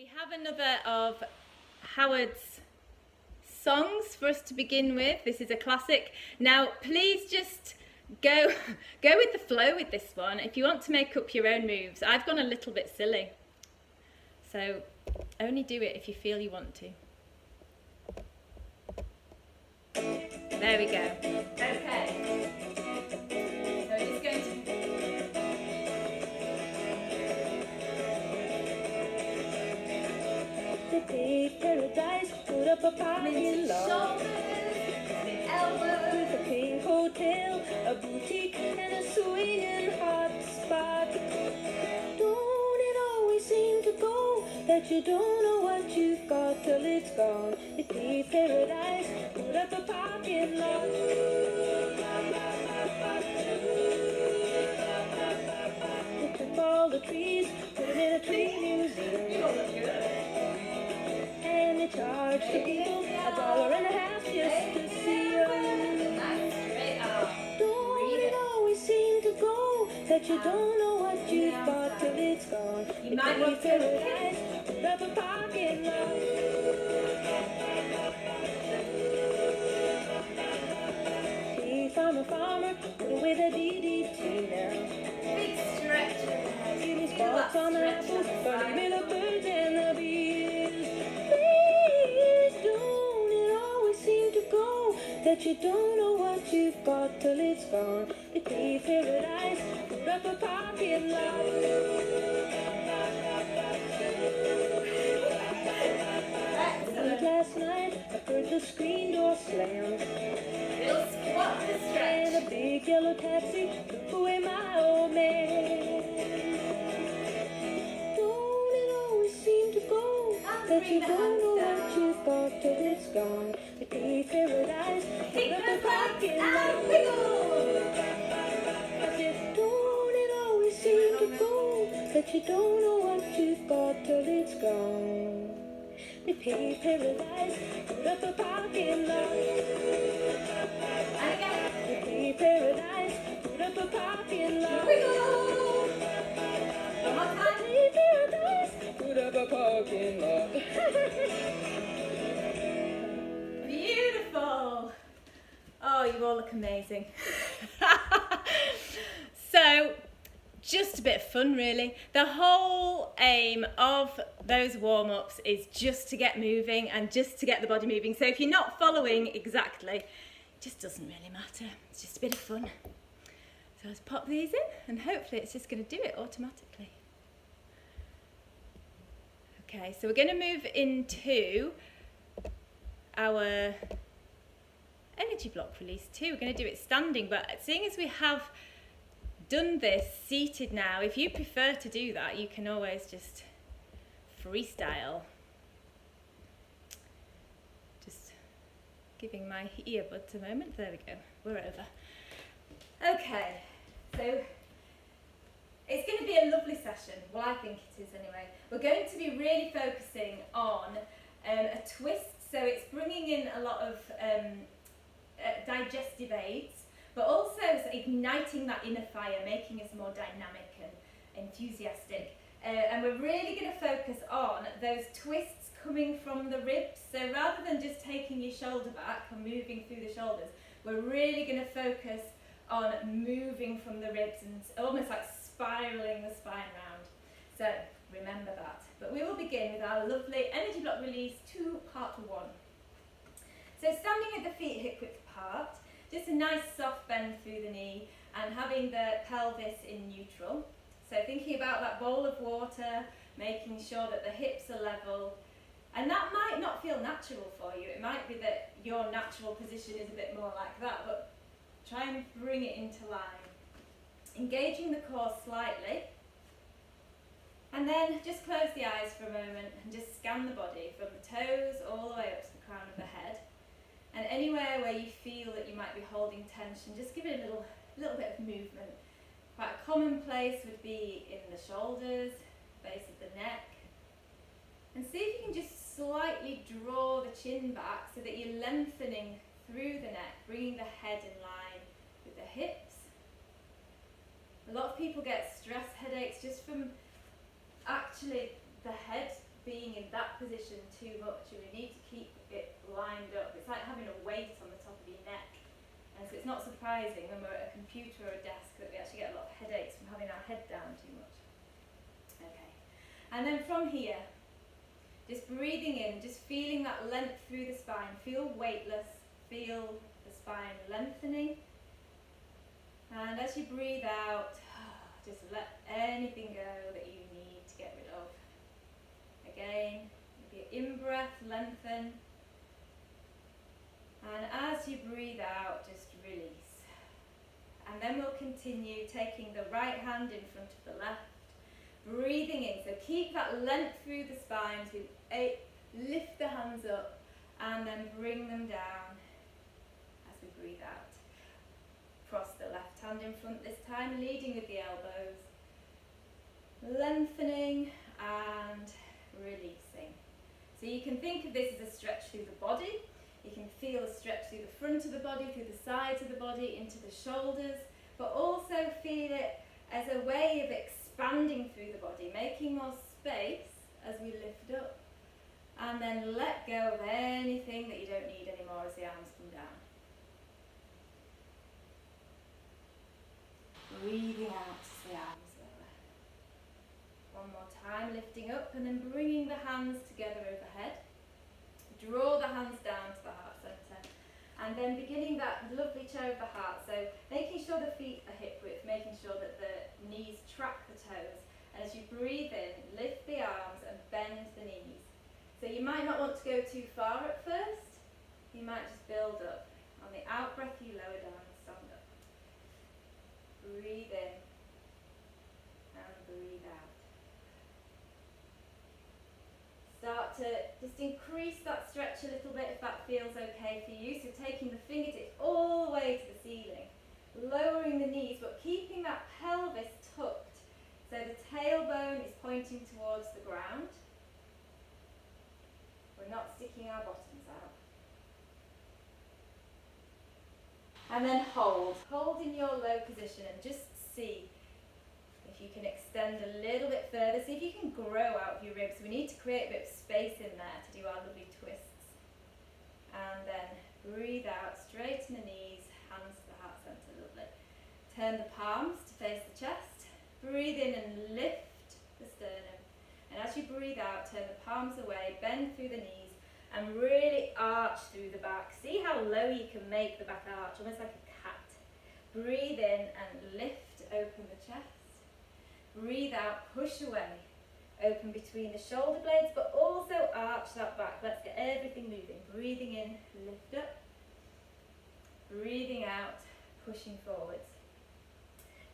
We have another of Howard's songs for us to begin with. This is a classic. Now, please just go with the flow with this one. If you want to make up your own moves, I've gone a little bit silly. So only do it if you feel you want to. There we go. Okay. So it's going to... The big paradise, put up a parking lot. Shoulders, the elbows. With a pink hotel, a boutique, and a swinging hot spot. Don't it always seem to go that you don't know what you've got till it's gone? The big paradise, put up a parking lot. They took all the trees, put them in a tree museum. And they charge the people $1.50 just to see them. Don't it always seem to go that you don't know what you've got till it's gone? You might want to paradise, put up a parking lot. Hey, farmer, put away the DDT now. Big stretch. See me spots on the apples, burning me the birds and the bees. Please don't it always seem to go that you don't know what you've got till it's gone. The day paradise, put up a parking lot. Late last night, I heard the screen door slam. Little squat this stretch. And a big yellow taxi took away my old man. Don't it always seem to go that you don't know what you've got till it's gone? The day paradise, put up a parking lot. I said, don't it always seem to go that you don't know what you've got till it's gone? The day paradise, put up a parking lot. The day paradise, put up a parking lot. The day paradise, put up a parking lot. Beautiful. Oh, you all look amazing. So, just a bit of fun really. The whole aim of those warm-ups is just to get moving and just to get the body moving. So if you're not following exactly, it just doesn't really matter. It's just a bit of fun. So let's pop these in and hopefully it's just going to do it automatically. Okay, so we're going to move into our energy block release 2. We're going to do it standing, but seeing as we have done this seated now, if you prefer to do that, you can always just freestyle. Just giving my earbuds a moment. There we go. We're over. Okay, so it's going to be a lovely session. Well, I think it is anyway. We're going to be really focusing on a twist. So it's bringing in a lot of digestive aids, but also igniting that inner fire, making us more dynamic and enthusiastic. And we're really going to focus on those twists coming from the ribs. So rather than just taking your shoulder back and moving through the shoulders, we're really going to focus on moving from the ribs and almost like spiraling the spine round. So remember that. But we will begin with our lovely energy block release 2, part 1. So standing at the feet hip width apart, just a nice soft bend through the knee and having the pelvis in neutral. So thinking about that bowl of water, making sure that the hips are level. And that might not feel natural for you. It might be that your natural position is a bit more like that, but try and bring it into line. Engaging the core slightly. And then just close the eyes for a moment and just scan the body from the toes all the way up to the crown of the head. And anywhere where you feel that you might be holding tension, just give it a little bit of movement. Quite a common place would be in the shoulders, base of the neck. And see if you can just slightly draw the chin back so that you're lengthening through the neck, bringing the head in line with the hips. A lot of people get stress headaches just from actually the head being position too much, and we need to keep it lined up. It's like having a weight on the top of your neck. And so it's not surprising when we're at a computer or a desk that we actually get a lot of headaches from having our head down too much. Okay. And then from here, just breathing in, just feeling that length through the spine. Feel weightless, feel the spine lengthening. And as you breathe out, just let anything go that you need to get rid of. Again, maybe in-breath, lengthen. And as you breathe out, just release. And then we'll continue taking the right hand in front of the left. Breathing in, so keep that length through the spine. So lift the hands up and then bring them down as we breathe out. Cross the left hand in front this time, leading with the elbows. Lengthening and releasing. So you can think of this as a stretch through the body. You can feel a stretch through the front of the body, through the sides of the body, into the shoulders, but also feel it as a way of expanding through the body, making more space as we lift up, and then let go of anything that you don't need anymore as the arms come down. Breathing out as the arms lower. One more time, lifting up and then bringing the hands together overhead. Draw the hands down to the heart centre, and then beginning that lovely chair of the heart, so making sure the feet are hip width, making sure that the knees track the toes, and as you breathe in, lift the arms and bend the knees. So you might not want to go too far at first, you might just build up. On the out breath you lower down and stand up. Breathe in and breathe out. Start to just increase that stretch a little bit if that feels okay for you. So taking the fingertips all the way to the ceiling, lowering the knees but keeping that pelvis tucked so the tailbone is pointing towards the ground. We're not sticking our bottoms out. And then hold. Hold in your low position and just see if you can extend a little bit further. See if you can grow out of your ribs. We need to create a bit of space in there to do our lovely twists. And then breathe out, straighten the knees, hands to the heart centre, lovely. Turn the palms to face the chest. Breathe in and lift the sternum. And as you breathe out, turn the palms away, bend through the knees, and really arch through the back. See how low you can make the back arch, almost like a cat. Breathe in and lift, open the chest. Breathe out, push away, open between the shoulder blades, but also arch that back. Let's get everything moving. Breathing in, lift up. Breathing out, pushing forwards.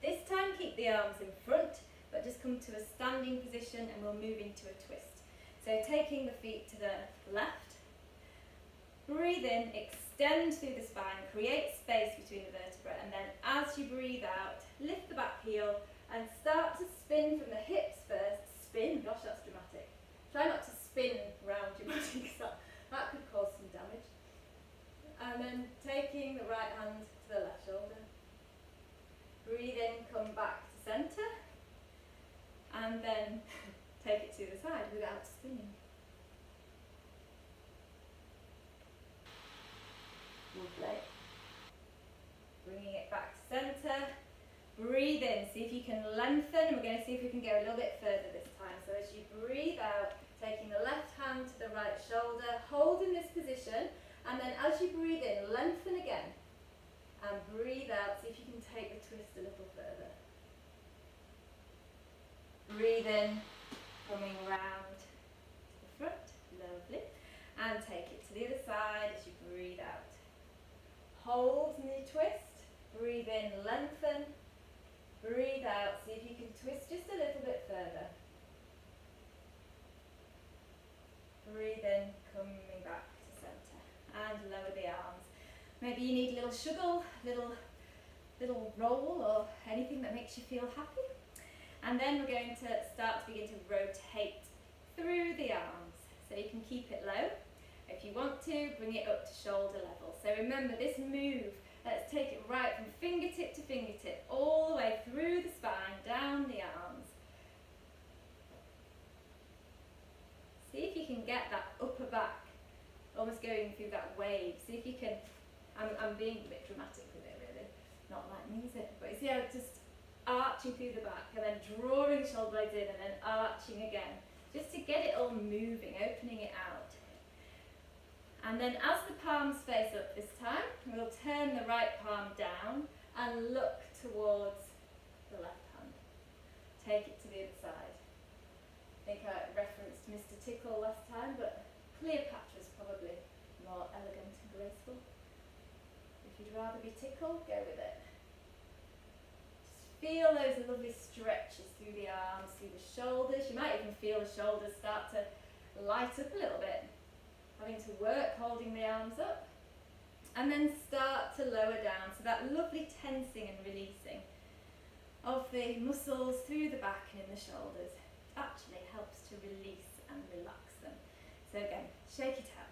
This time keep the arms in front, but just come to a standing position and we'll move into a twist. So taking the feet to the left. Breathe in, extend through the spine, create space between the vertebrae, and then as you breathe out, lift the back heel and start to spin from the hips first. Spin, gosh that's dramatic. Try not to spin round your body because that could cause some damage. And then taking the right hand to the left shoulder. Breathe in, come back to centre. And then take it to the side without spinning. Lovely. Bringing it back to centre. Breathe in, see if you can lengthen. We're going to see if we can go a little bit further this time. So as you breathe out, taking the left hand to the right shoulder, hold in this position, and then as you breathe in, lengthen again. And breathe out, see if you can take the twist a little further. Breathe in, coming round to the front, lovely. And take it to the other side as you breathe out. Hold in the twist, breathe in, lengthen. Breathe out, see if you can twist just a little bit further. Breathe in, coming back to centre. And lower the arms. Maybe you need a little shuggle, little roll or anything that makes you feel happy. And then we're going to start to begin to rotate through the arms. So you can keep it low. If you want to, bring it up to shoulder level. So remember this move, let's take it right from fingertip to fingertip, all the way through the spine, down the arms. See if you can get that almost going through that wave. See if you can, I'm being a bit dramatic with it really, not like music, but see how just arching through the back and then drawing the shoulder blades in and then arching again, just to get it all moving, opening it out. And then as the palms face up this time, we'll turn the right palm down and look towards the left hand. Take it to the other side. I think I referenced Mr. Tickle last time, but Cleopatra's probably more elegant and graceful. If you'd rather be Tickle, go with it. Just feel those lovely stretches through the arms, through the shoulders. You might even feel the shoulders start to light up a little bit. Having to work holding the arms up. And then start to lower down. So that lovely tensing and releasing of the muscles through the back and in the shoulders actually helps to release and relax them. So again, shake it out.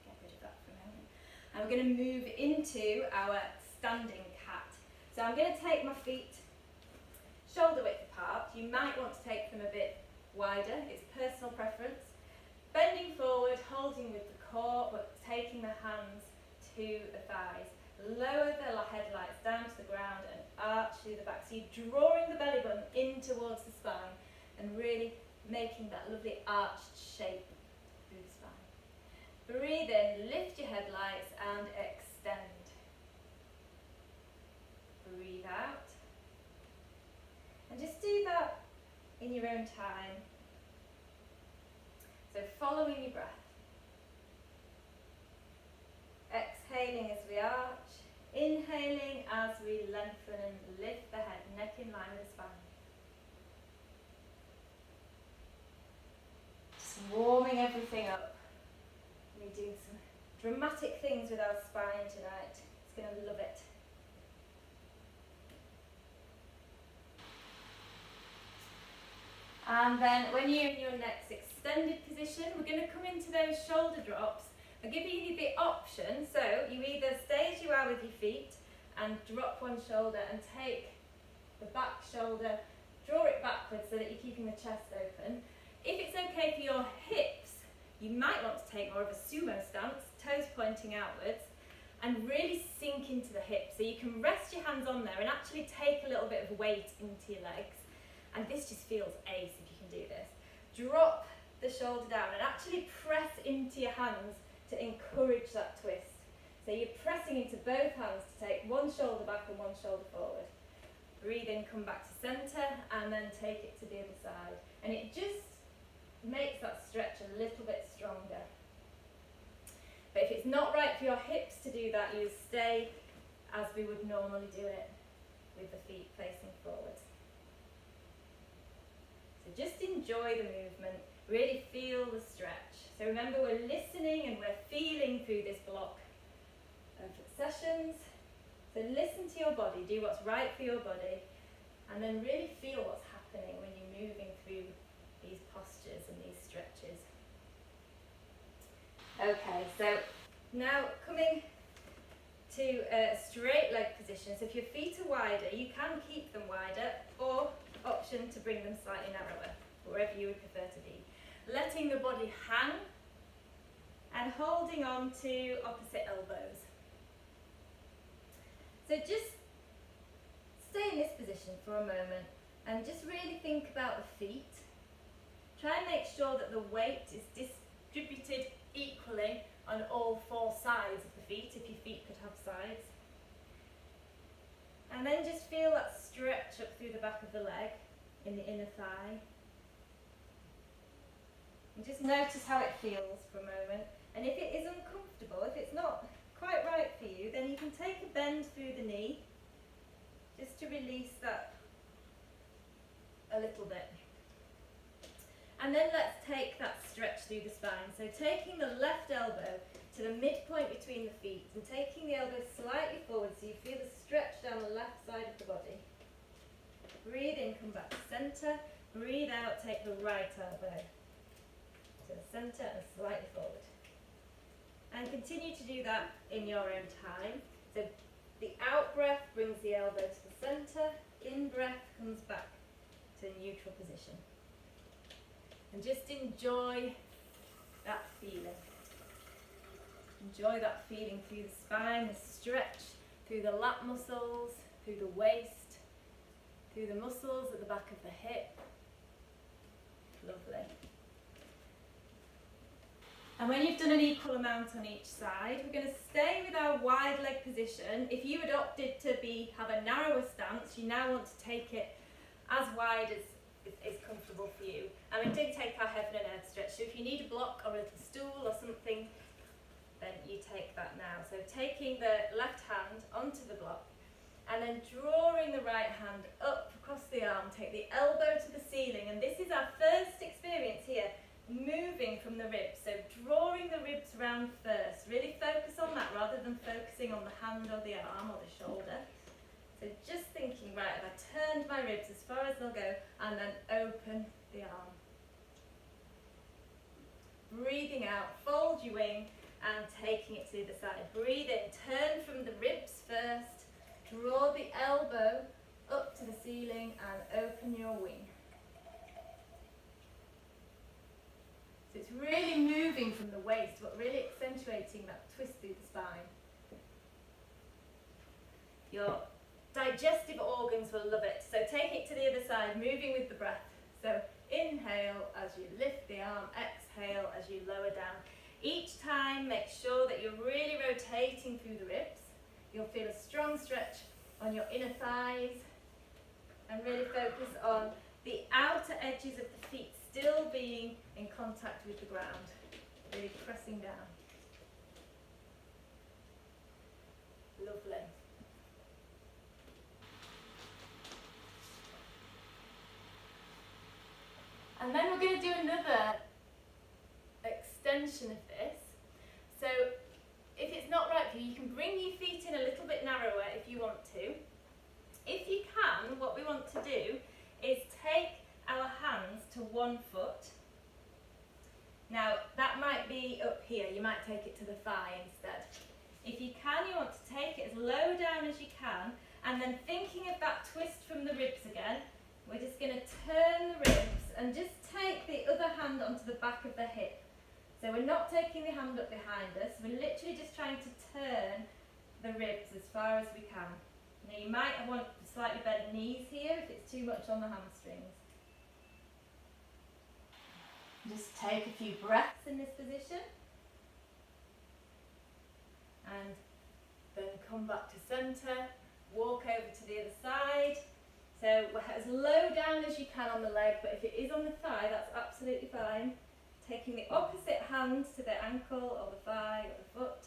Get rid of that for a moment. And we're going to move into our standing cat. So I'm going to take my feet shoulder width apart. You might want to take them a bit wider. It's personal preference. Bending forward, holding with the core, but taking the hands to the thighs. Lower the headlights down to the ground and arch through the back. So you're drawing the belly button in towards the spine and really making that lovely arched shape through the spine. Breathe in, lift your headlights and extend. Breathe out. And just do that in your own time. So following your breath. Exhaling as we arch. Inhaling as we lengthen and lift the head, neck in line with the spine. Just warming everything up. We're doing some dramatic things with our spine tonight. It's going to love it. And then when you're in your next extended position, we're going to come into those shoulder drops. I'll give you the option, so you either stay as you are with your feet and drop one shoulder and take the back shoulder, draw it backwards so that you're keeping the chest open. If it's okay for your hips, you might want to take more of a sumo stance, toes pointing outwards, and really sink into the hips. So you can rest your hands on there and actually take a little bit of weight into your legs. And this just feels ace if you can do this. Drop the shoulder down and actually press into your hands to encourage that twist. So you're pressing into both hands to take one shoulder back and one shoulder forward. Breathe in, come back to centre, and then take it to the other side. And it just makes that stretch a little bit stronger. But if it's not right for your hips to do that, you stay as we would normally do it, with the feet facing forward. So just enjoy the movement, really feel the stretch. So remember, we're listening and we're feeling through this block of sessions. So listen to your body, do what's right for your body, and then really feel what's happening when you're moving through these postures and these stretches. Okay, so now coming to a straight leg position. So if your feet are wider, you can keep them wider, or option to bring them slightly narrower, wherever you would prefer to be. Letting the body hang and holding on to opposite elbows. So just stay in this position for a moment and just really think about the feet. Try and make sure that the weight is distributed equally on all four sides of the feet, if your feet could have sides. And then just feel that stretch up through the back of the leg in the inner thigh. And just notice how it feels for a moment. And if it is uncomfortable, if it's not quite right for you, then you can take a bend through the knee, just to release that a little bit. And then let's take that stretch through the spine. So taking the left elbow to the midpoint between the feet and taking the elbow slightly forward so you feel the stretch down the left side of the body. Breathe in, come back to centre. Breathe out, take the right elbow to the centre and slightly forward. And continue to do that in your own time. So the out breath brings the elbow to the centre, in breath comes back to a neutral position. And just enjoy that feeling. Enjoy that feeling through the spine, the stretch through the lat muscles, through the waist, through the muscles at the back of the hip. Lovely. And when you've done an equal amount on each side, we're going to stay with our wide leg position. If you had opted to have a narrower stance, you now want to take it as wide as is comfortable for you. And we did take our heaven and earth stretch, so if you need a block or a little stool or something, then you take that now. So taking the left hand onto the block and then drawing the right hand up across the arm, take the elbow to the ceiling, and this is our first experience here, moving from the ribs. So drawing the ribs round first, really focus on that rather than focusing on the hand or the arm or the shoulder. So just thinking, right, if I turned my ribs as far as they'll go and then open the arm. Breathing out, fold your wing and taking it to the other side. Breathe in, turn from the ribs first, draw the elbow up to the ceiling and open your wing. So it's really moving from the waist, but really accentuating that twist through the spine. Your digestive organs will love it. So take it to the other side, moving with the breath. So inhale as you lift the arm, exhale as you lower down. Each time, make sure that you're really rotating through the ribs. You'll feel a strong stretch on your inner thighs and really focus on the outer edges of the feet still being in contact with the ground, really pressing down. Lovely. And then we're going to do another extension of this. So if it's not right for you, you can bring your feet in a little bit narrower if you want to. If you can, what we want to do is take our hands to one foot. Now that might be up here, you might take it to the thigh instead. If you can, you want to take it as low down as you can, and then thinking of that twist from the ribs again, we're just going to turn the ribs and just take the other hand onto the back of the hip. So we're not taking the hand up behind us, we're literally just trying to turn the ribs as far as we can. Now you might want slightly bent knees here if it's too much on the hamstrings. Just take a few breaths in this position. And then come back to centre, walk over to the other side. So as low down as you can on the leg, but if it is on the thigh, that's absolutely fine. Taking the opposite hand to the ankle or the thigh or the foot.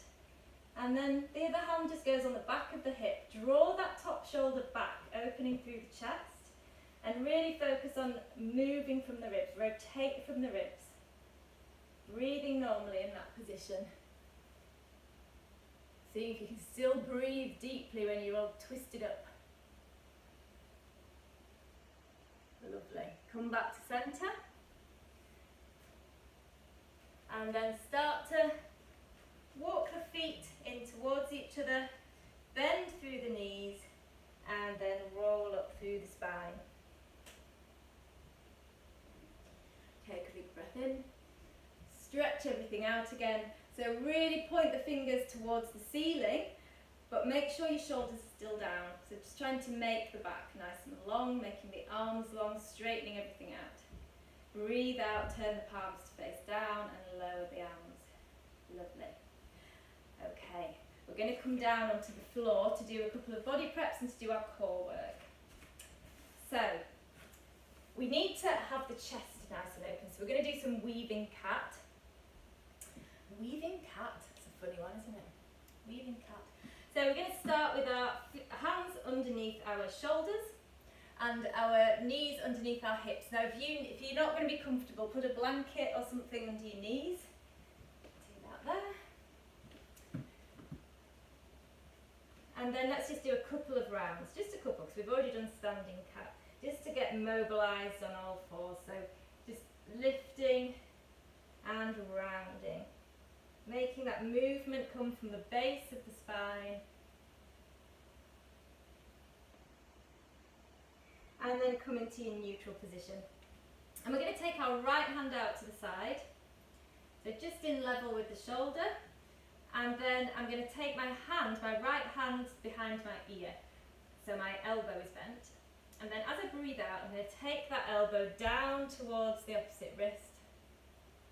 And then the other hand just goes on the back of the hip. Draw that top shoulder back, opening through the chest. And really focus on moving from the ribs, rotate from the ribs. Breathing normally in that position. See if you can still breathe deeply when you're all twisted up. Lovely. Come back to centre. And then start to walk the feet in towards each other, bend through the knees, and then roll up through the spine. Take a big breath in. Stretch everything out again. So really point the fingers towards the ceiling, but make sure your shoulders are still down. So just trying to make the back nice and long, making the arms long, straightening everything out. Breathe out, turn the palms to face down and lower the arms. Lovely. Okay, we're going to come down onto the floor to do a couple of body preps and to do our core work. So, we need to have the chest nice and open. So we're going to do some weaving cat. Weaving cat, it's a funny one, isn't it? Weaving cat. So we're going to start with our hands underneath our shoulders and our knees underneath our hips. Now if you're not going to be comfortable, put a blanket or something under your knees. Do that there. And then let's just do a couple of rounds, just a couple, because we've already done standing cat, just to get mobilised on all fours. So just lifting and rounding. Making that movement come from the base of the spine. And then come into your neutral position. And we're going to take our right hand out to the side. So just in level with the shoulder. And then I'm going to take my right hand behind my ear. So my elbow is bent. And then as I breathe out, I'm going to take that elbow down towards the opposite wrist.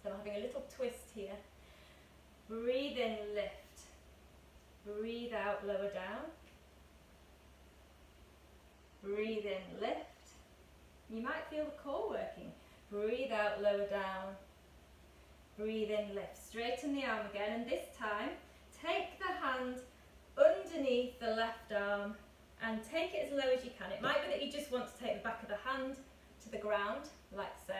So I'm having a little twist here. Breathe in, lift. Breathe out, lower down. Breathe in, lift. You might feel the core working. Breathe out, lower down. Breathe in, lift. Straighten the arm again, and this time take the hand underneath the left arm and take it as low as you can. It might be that you just want to take the back of the hand to the ground, like so.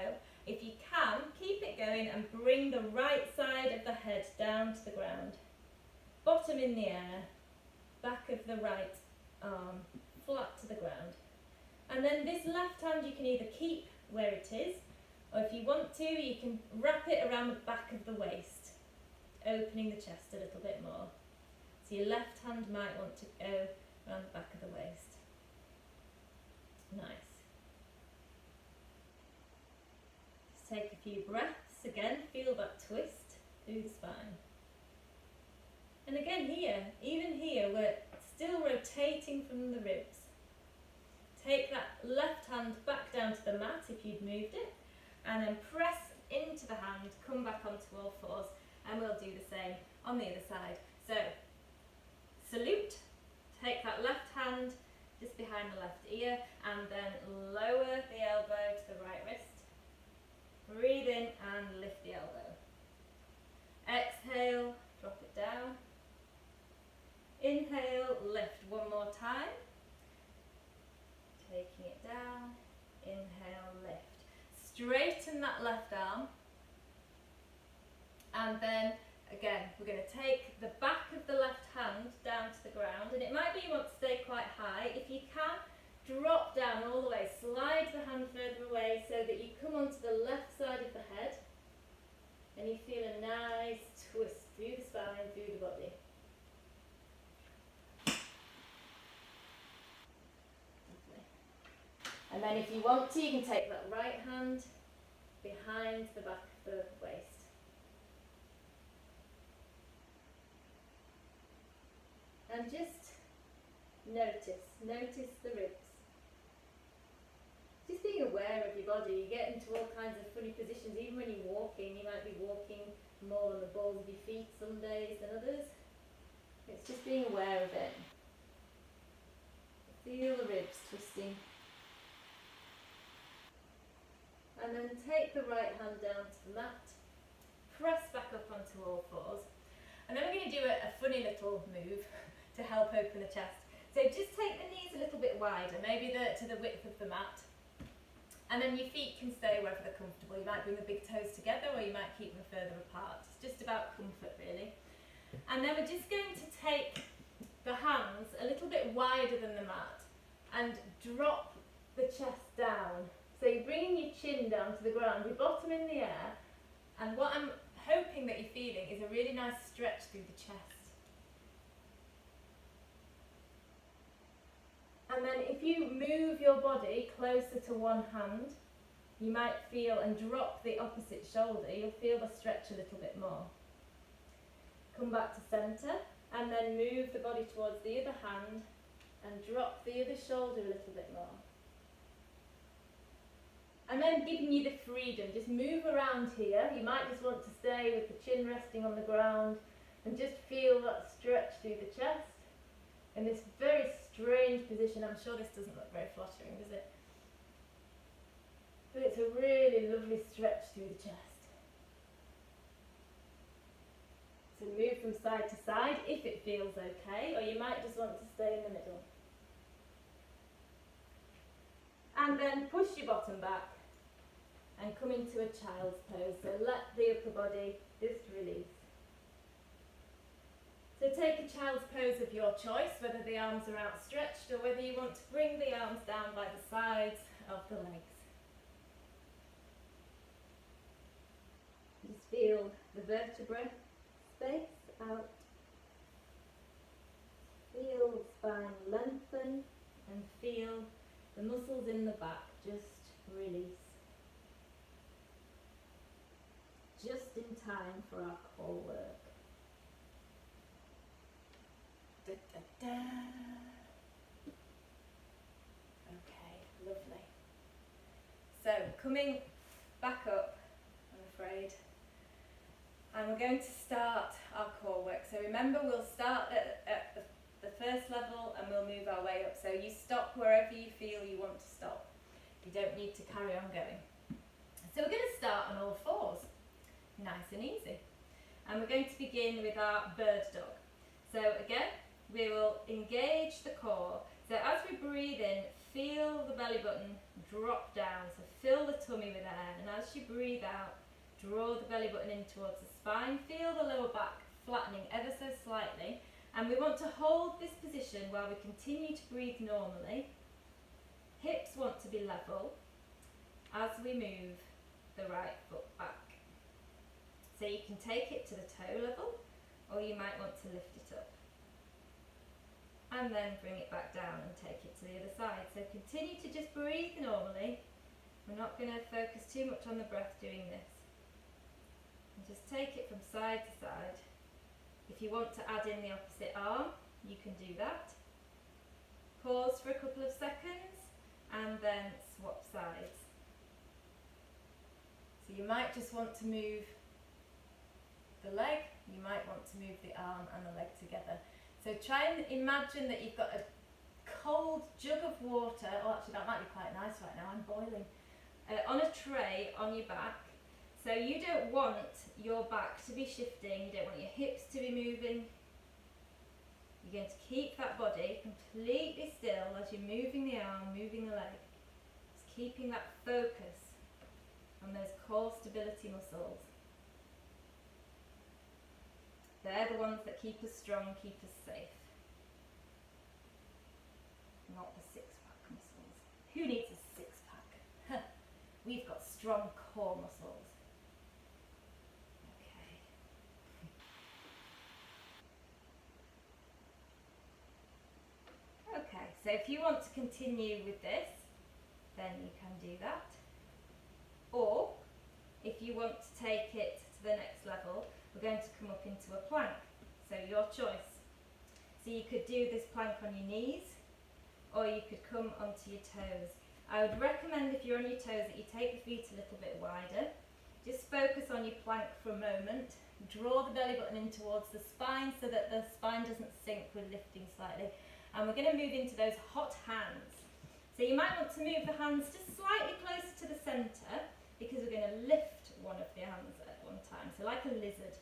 If you can, keep it going and bring the right side of the head down to the ground. Bottom in the air, back of the right arm flat to the ground. And then this left hand you can either keep where it is, or if you want to, you can wrap it around the back of the waist, opening the chest a little bit more. So your left hand might want to go around the back of the waist. Nice. Just take a few breaths. Again, feel that twist through the spine. And again here, even here, we're still rotating from the ribs. Take that left hand back down to the mat if you'd moved it, and then press into the hand, come back onto all fours, and we'll do the same on the other side. So, salute, take that left hand just behind the left ear, and then lower the elbow to the right wrist. Breathe in and lift the elbow. Exhale, drop it down. Inhale, lift one more time. Taking it down, inhale, lift. Straighten that left arm. And then, again, we're going to take the back of the left hand down to the ground. And it might be you want to stay quite high. If you can, drop down all the way. Slide the hand further away so that you come onto the left side of the head. And you feel a nice twist through the spine, through the body. And then if you want to, you can take that right hand behind the back of the waist. And just notice the ribs. Just being aware of your body. You get into all kinds of funny positions, even when you're walking. You might be walking more on the balls of your feet some days than others. It's just being aware of it. Feel the ribs twisting. And then take the right hand down to the mat, press back up onto all fours, and then we're going to do a funny little move to help open the chest. So just take the knees a little bit wider, maybe to the width of the mat, and then your feet can stay wherever they're comfortable. You might bring the big toes together, or you might keep them further apart. It's just about comfort, really. And then we're just going to take the hands a little bit wider than the mat and drop the chest down. So you're bringing your chin down to the ground, your bottom in the air, and what I'm hoping that you're feeling is a really nice stretch through the chest. And then if you move your body closer to one hand, you might feel, and drop the opposite shoulder, you'll feel the stretch a little bit more. Come back to centre, and then move the body towards the other hand, and drop the other shoulder a little bit more. And then giving you the freedom, just move around here. You might just want to stay with the chin resting on the ground and just feel that stretch through the chest in this very strange position. I'm sure this doesn't look very flattering, does it? But it's a really lovely stretch through the chest. So move from side to side if it feels okay, or you might just want to stay in the middle. And then push your bottom back and come into a child's pose. So let the upper body just release. So take a child's pose of your choice, whether the arms are outstretched or whether you want to bring the arms down by the sides of the legs. Just feel the vertebrae space out. Feel the spine lengthen and feel the muscles in the back just release. Just in time for our core work. Down. Okay, lovely. So coming back up, I'm afraid, and we're going to start our core work. So remember, we'll start at the first level and we'll move our way up. So you stop wherever you feel you want to stop. You don't need to carry on going. So we're going to start on all fours, nice and easy. And we're going to begin with our bird dog. So again, we will engage the core. So as we breathe in, feel the belly button drop down. So fill the tummy with air. And as you breathe out, draw the belly button in towards the spine. Feel the lower back flattening ever so slightly. And we want to hold this position while we continue to breathe normally. Hips want to be level as we move the right foot back. So you can take it to the toe level, or you might want to lift it up. And then bring it back down and take it to the other side. So continue to just breathe normally. We're not going to focus too much on the breath doing this. And just take it from side to side. If you want to add in the opposite arm, you can do that. Pause for a couple of seconds and then swap sides. So you might just want to move the leg, you might want to move the arm and the leg together. So try and imagine that you've got a cold jug of water, oh actually that might be quite nice right now, I'm boiling, on a tray on your back. So you don't want your back to be shifting, you don't want your hips to be moving. You're going to keep that body completely still as you're moving the arm, moving the leg. Just keeping that focus on those core stability muscles. They're the ones that keep us strong, keep us safe. Not the six-pack muscles. Who needs a six-pack? We've got strong core muscles. Okay, so if you want to continue with this, then you can do that. Or, if you want to take it to the next level, we're going to come up into a plank. So your choice. So you could do this plank on your knees, or you could come onto your toes. I would recommend if you're on your toes that you take the feet a little bit wider. Just focus on your plank for a moment. Draw the belly button in towards the spine so that the spine doesn't sink with lifting slightly. And we're going to move into those hot hands. So you might want to move the hands just slightly closer to the centre because we're going to lift one of the hands at one time. So like a lizard,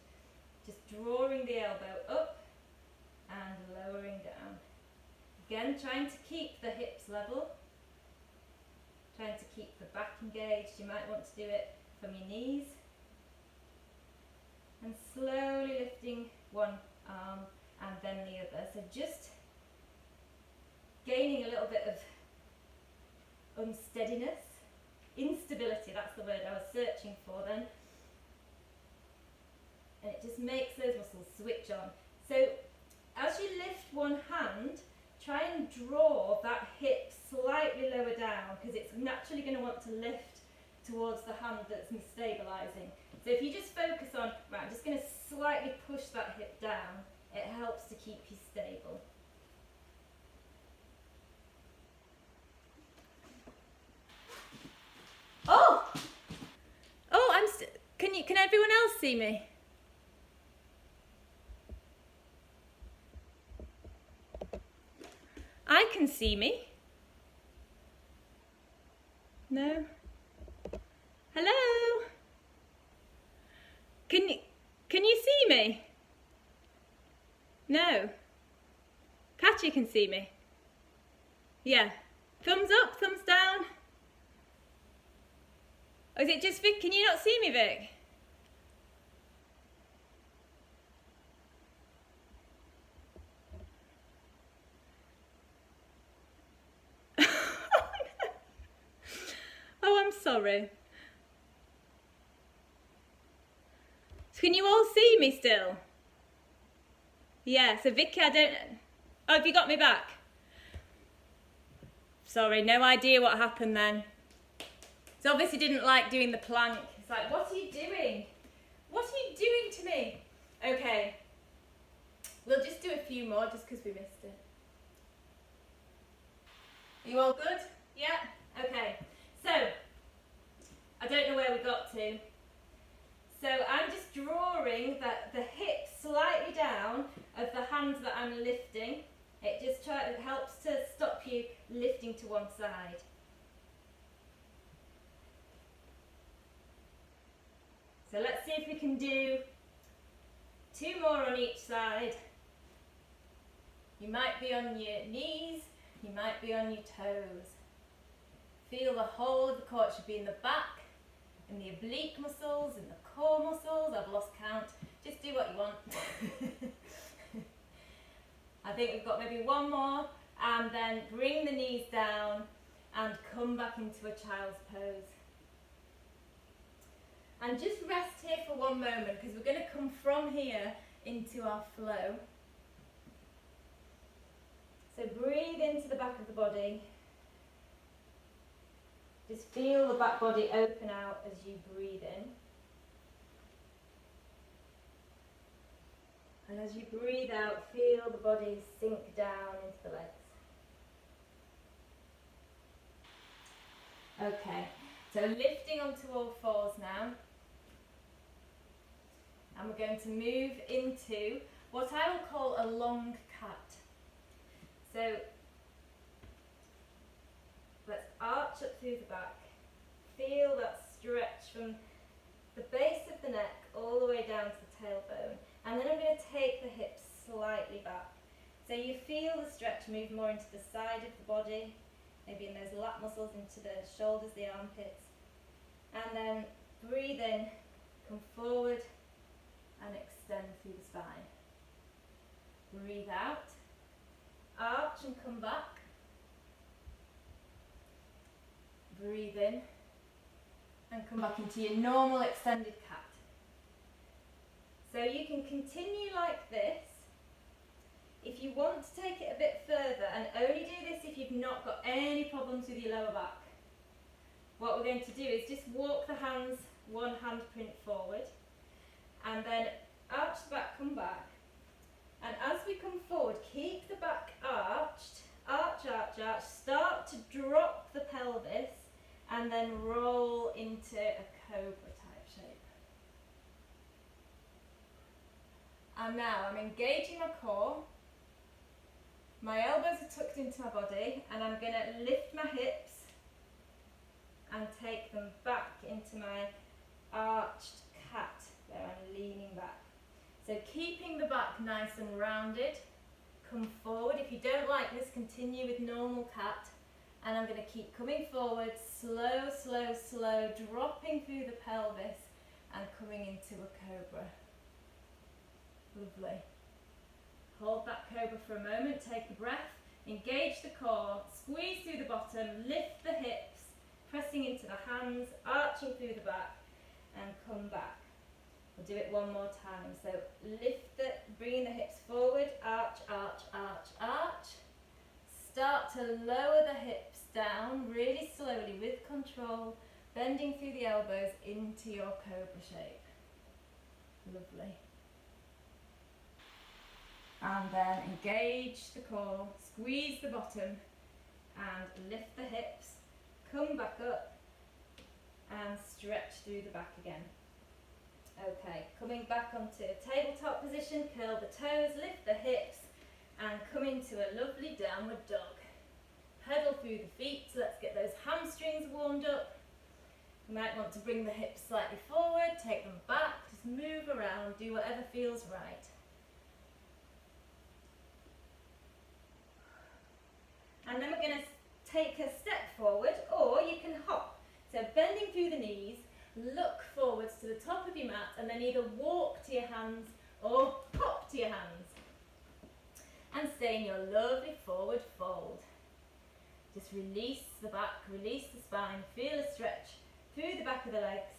just drawing the elbow up and lowering down. Again, trying to keep the hips level, trying to keep the back engaged. You might want to do it from your knees. And slowly lifting one arm and then the other. So just gaining a little bit of unsteadiness, instability, that's the word I was searching for then. And it just makes those muscles switch on. So as you lift one hand, try and draw that hip slightly lower down because it's naturally going to want to lift towards the hand that's stabilising. So if you just focus on, right, I'm just going to slightly push that hip down, it helps to keep you stable. Can everyone else see me? I can see me. No? Hello? Can you see me? No? Katya can see me. Yeah. Thumbs up, thumbs down. Or is it just Vic? Can you not see me, Vic? Oh, I'm sorry. So can you all see me still? Yeah, so Vicky, I don't... Oh, have you got me back? Sorry, no idea what happened then. So obviously didn't like doing the plank. It's like, what are you doing? What are you doing to me? Okay, we'll just do a few more. more just because we missed it. Are you all good? Yeah? Okay. So, I don't know where we got to. So I'm just drawing the hips slightly down of the hands that I'm lifting. It helps to stop you lifting to one side. So let's see if we can do 2 more on each side. You might be on your knees, you might be on your toes. Feel the whole of the core. It should be in the back, in the oblique muscles, in the core muscles. I've lost count. Just do what you want. I think we've got maybe 1 more, and then bring the knees down and come back into a child's pose. And just rest here for 1 moment, because we're going to come from here into our flow. So breathe into the back of the body. Just feel the back body open out as you breathe in. And as you breathe out, feel the body sink down into the legs. Okay, so lifting onto all fours now. And we're going to move into what I will call a long cat. So let's arch up through the back. Feel that stretch from the base of the neck all the way down to the tailbone. And then I'm going to take the hips slightly back. So you feel the stretch move more into the side of the body, maybe in those lat muscles, into the shoulders, the armpits. And then breathe in, come forward and extend through the spine. Breathe out, arch and come back. Breathe in and come back into your normal extended cat. So you can continue like this. If you want to take it a bit further, and only do this if you've not got any problems with your lower back, what we're going to do is just walk the hands, 1 hand print forward, and then arch the back, come back. And as we come forward, keep the back arched, arch, arch, arch, start to drop the pelvis, and then roll into a cobra type shape. And now I'm engaging my core, my elbows are tucked into my body, and I'm going to lift my hips and take them back into my arched cat, where I'm leaning back. So keeping the back nice and rounded, come forward. If you don't like this, continue with normal cat. And I'm going to keep coming forward, slow, slow, slow, dropping through the pelvis and coming into a cobra. Lovely. Hold that cobra for a moment, take a breath, engage the core, squeeze through the bottom, lift the hips, pressing into the hands, arching through the back, and come back. We'll do it 1 more time. So bringing the hips forward, arch, arch, arch, arch. Start to lower the hips down really slowly with control, bending through the elbows into your cobra shape. Lovely. And then engage the core, squeeze the bottom and lift the hips, come back up and stretch through the back again. Okay, coming back onto tabletop position, curl the toes, lift the hips and come into a lovely downward dog. Pedal through the feet, so let's get those hamstrings warmed up. You might want to bring the hips slightly forward, take them back, just move around, do whatever feels right. And then we're going to take a step forward, or you can hop. So bending through the knees, look forwards to the top of your mat and then either walk to your hands or pop to your hands. And stay in your lovely forward fold. Just release the back, release the spine, feel a stretch through the back of the legs.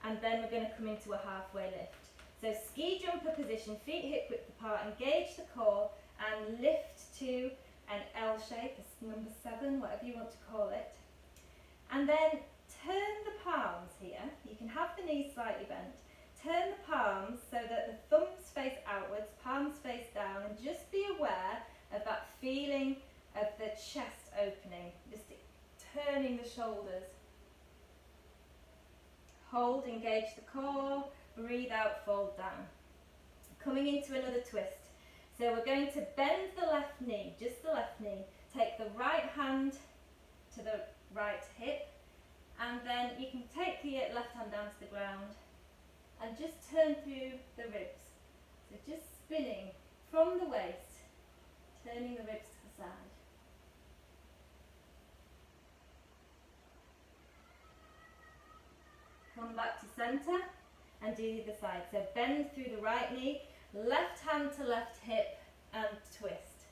And then we're going to come into a halfway lift. So ski jumper position, feet hip width apart, engage the core and lift to an L shape, number 7, whatever you want to call it. And then turn the palms here. You can have the knees slightly bent. Turn the palms so that the thumbs face outwards, palms face down. feeling of the chest opening, just turning the shoulders. Hold, engage the core, breathe out, fold down. Coming into another twist. So we're going to bend the left knee, just the left knee. Take the right hand to the right hip, and then you can take the left hand down to the ground and just turn through the ribs. So just spinning from the waist, turning the ribs to the side. Come back to centre and do the other side. So bend through the right knee, left hand to left hip and twist.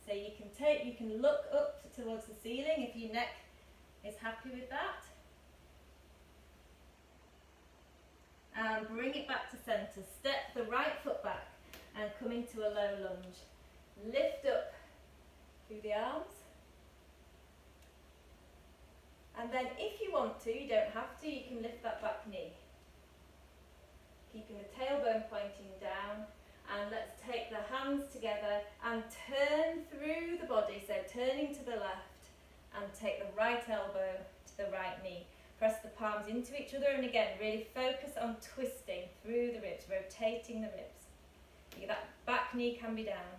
So you can look up towards the ceiling if your neck is happy with that. And bring it back to centre. Step the right foot back and come into a low lunge. Lift up through the arms. And then if you want to, you don't have to, you can lift that back knee. Keeping the tailbone pointing down. And let's take the hands together and turn through the body. So turning to the left and take the right elbow to the right knee. Press the palms into each other, and again, really focus on twisting through the ribs, rotating the ribs. That back knee can be down.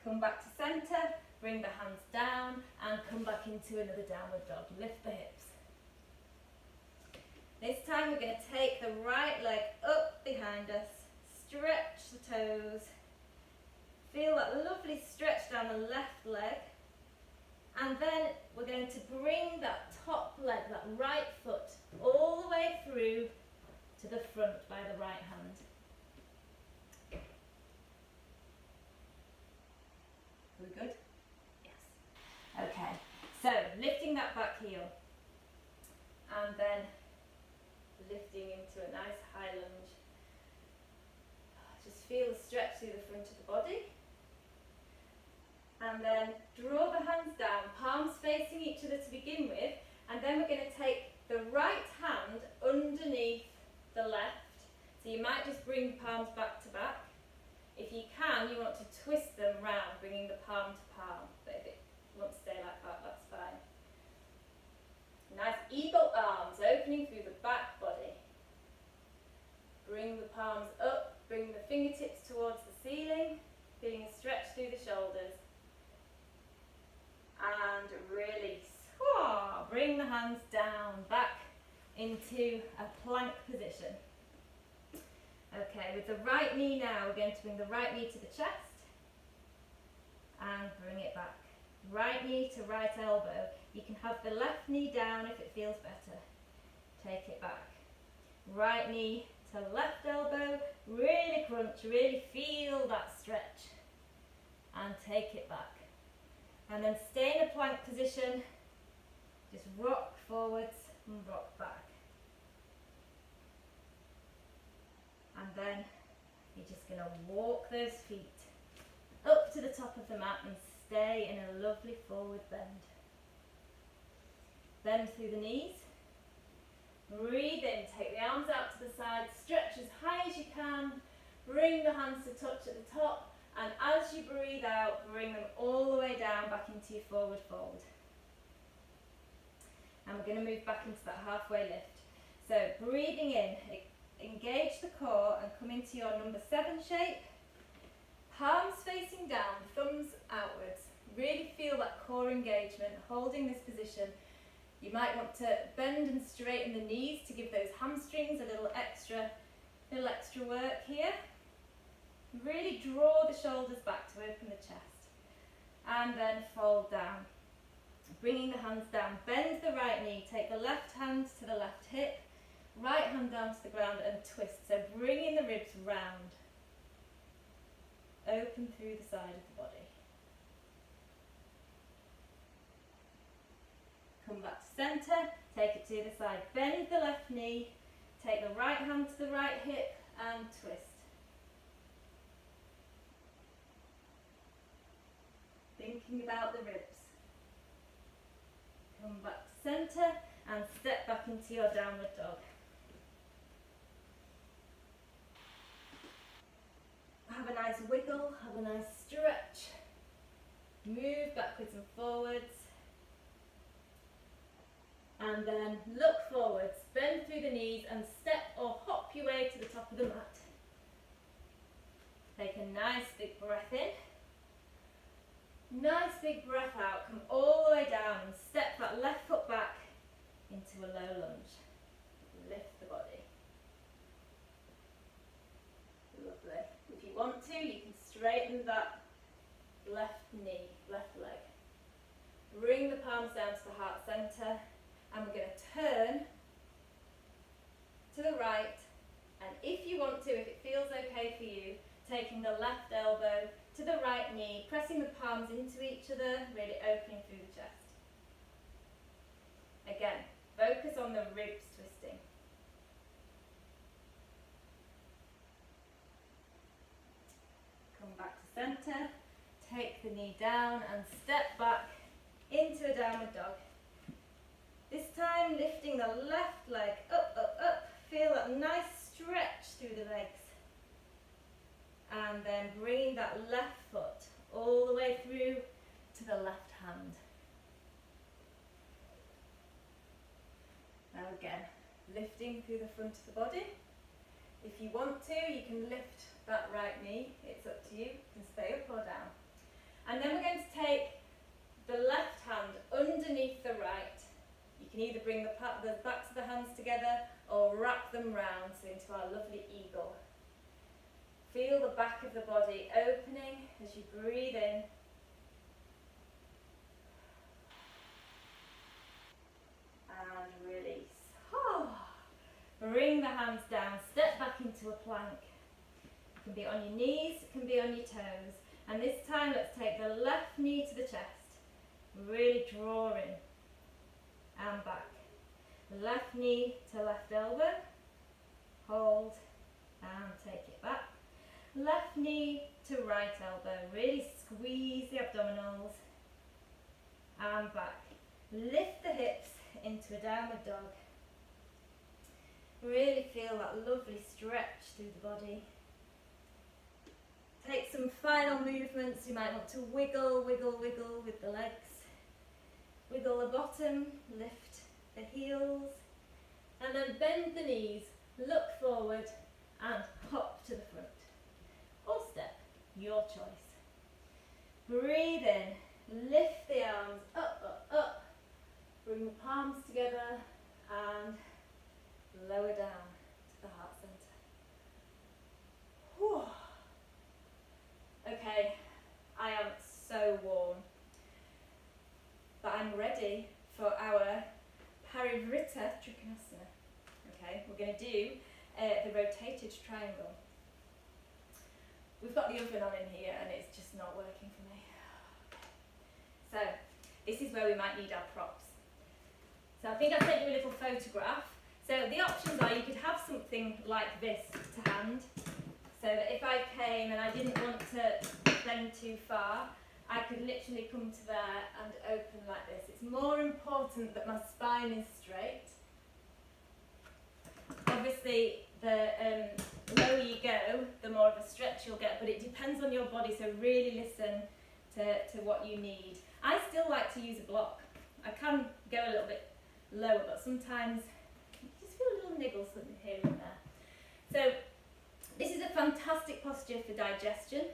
Come back to centre, bring the hands down, and come back into another downward dog. Lift the hips. This time we're going to take the right leg up behind us, stretch the toes, feel that lovely stretch down the left leg. And then we're going to bring that top leg, that right foot, all the way through to the front by the right hand. Are we good? Yes. Okay, so lifting that back heel. And then lifting into a nice high lunge. Just feel the stretch through the front of the body. And then draw the hands down, palms facing each other to begin with, and then we're going to take the right hand underneath the left. So you might just bring the palms back to back. If you can, you want to twist them round, bringing the palm to palm. But if it won't stay like that, that's fine. Nice eagle arms, opening through the back body. Bring the palms up, bring the fingertips towards the ceiling, feeling a stretch through the shoulders. And release. Whoa, bring the hands down, back into a plank position. Okay, with the right knee now, we're going to bring the right knee to the chest and bring it back. Right knee to right elbow. You can have the left knee down if it feels better. Take it back. Right knee to left elbow. Really crunch, really feel that stretch. And take it back. And then stay in a plank position, just rock forwards and rock back. And then you're just going to walk those feet up to the top of the mat and stay in a lovely forward bend. Bend through the knees. Breathe in, take the arms out to the side, stretch as high as you can, bring the hands to touch at the top. And as you breathe out, bring them all the way down back into your forward fold. And we're going to move back into that halfway lift. So breathing in, engage the core and come into your number 7 shape. Palms facing down, thumbs outwards. Really feel that core engagement, holding this position. You might want to bend and straighten the knees to give those hamstrings a little extra work here. Really draw the shoulders back to open the chest. And then fold down. Bringing the hands down. Bend the right knee. Take the left hand to the left hip. Right hand down to the ground and twist. So bringing the ribs round. Open through the side of the body. Come back to centre. Take it to the other side. Bend the left knee. Take the right hand to the right hip and twist. Thinking about the ribs. Come back to centre and step back into your downward dog. have a nice wiggle, have a nice stretch. Move backwards and forwards. And then look forwards, bend through the knees and step or hop your way to the top of the mat. Take a nice big breath in. Nice big breath out, come all the way down and step that left foot back into a low lunge. Lift the body. Lovely. If you want to, you can straighten that left knee, left leg. Bring the palms down to the heart centre, and we're going to turn to the right, and if you want to, if it feels okay for you, taking the left elbow to the right knee, pressing the palms into each other, really opening through the chest. Again, focus on the ribs twisting. Come back to centre, take the knee down and step back into a downward dog. This time lifting the left leg up, up, up. Feel that nice stretch through the legs. And then bringing that left foot all the way through to the left hand. Now again, lifting through the front of the body. If you want to, you can lift that right knee. It's up to you. You can stay up or down. And then we're going to take the left hand underneath the right. You can either bring the backs of the hands together or wrap them round, so into our lovely eagle. Feel the back of the body opening as you breathe in. And release. Bring the hands down, step back into a plank. It can be on your knees, it can be on your toes. And this time let's take the left knee to the chest. Really draw in and back. Left knee to left elbow. Hold and take it back. Left knee to right elbow. Really squeeze the abdominals and back. Lift the hips into a downward dog. Really feel that lovely stretch through the body. Take some final movements. You might want to wiggle, wiggle, wiggle with the legs. Wiggle the bottom, lift the heels, and then bend the knees, look forward and hop to the front. Or step, your choice. Breathe in, lift the arms up, up, up. Bring the palms together and lower down to the heart centre. Whew. Okay, I am so warm, but I'm ready for our Parivritta Trikonasana. Okay, we're going to do the rotated triangle. We've got the oven on in here and it's just not working for me. So, this is where we might need our props. So I think I've sent you a little photograph. So the options are you could have something like this to hand, so that if I came and I didn't want to bend too far, I could literally come to there and open like this. It's more important that my spine is straight. Obviously, the lower you go, the more of a stretch you'll get, but it depends on your body, so really listen to what you need. I still like to use a block. I can go a little bit lower, but sometimes you just feel a little niggle something here and there. So this is a fantastic posture for digestion